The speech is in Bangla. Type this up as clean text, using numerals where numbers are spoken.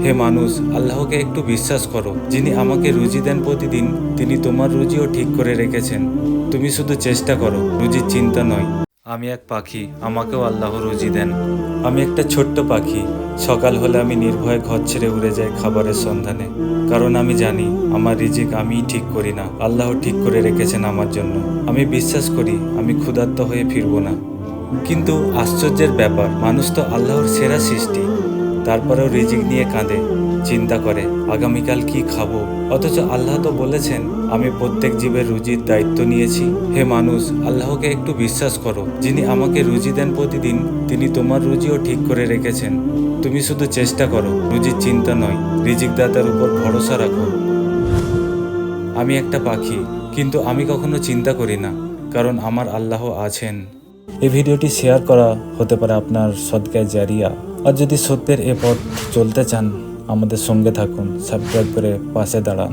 হে মানুষ, আল্লাহকে একটু বিশ্বাস করো। যিনি আমাকে রুজি দেন প্রতিদিন, তিনি তোমার রুজিও ঠিক করে রেখেছেন। তুমি শুধু চেষ্টা করো, রুজির চিন্তা নয়। আমি এক পাখি, আমাকেও আল্লাহ রুজি দেন। আমি একটা ছোট্ট পাখি। সকাল হলে আমি নির্ভয়ে ঘর ছেড়ে উড়ে যাই খাবারের সন্ধানে। কারণ আমি জানি আমার রিজিক আমিই ঠিক করি না, আল্লাহ ঠিক করে রেখেছেন আমার জন্য। আমি বিশ্বাস করি আমি ক্ষুধার্ত হয়ে ফিরবো না। কিন্তু আশ্চর্যের ব্যাপার, মানুষ তো আল্লাহর সেরা সৃষ্টি, তারপরেও রিজিক নিয়ে কাঁদে, চিন্তা করে আগামীকাল কি খাবো। অথচ আল্লাহ তো বলেছেন আমি প্রত্যেক জীবের রুজির দায়িত্ব নিয়েছি। হে মানুষ, আল্লাহকে একটু বিশ্বাস করো। যিনি আমাকে রুজি দেন প্রতিদিন, তিনি তোমার রুজিও ঠিক করে রেখেছেন। তুমি শুধু চেষ্টা করো, রুজির চিন্তা নয়, রিজিক দাতার উপর ভরসা রাখো। আমি একটা পাখি, কিন্তু আমি কখনো চিন্তা করি না, কারণ আমার আল্লাহ আছেন। এই ভিডিওটি শেয়ার করা হতে পারে আপনার সদকায়ে জারিয়া। আর যদি সত্যের এ পথ চলতে চান, আমাদের সঙ্গে থাকুন, সাবস্ক্রাইব করে পাশে দাঁড়ান।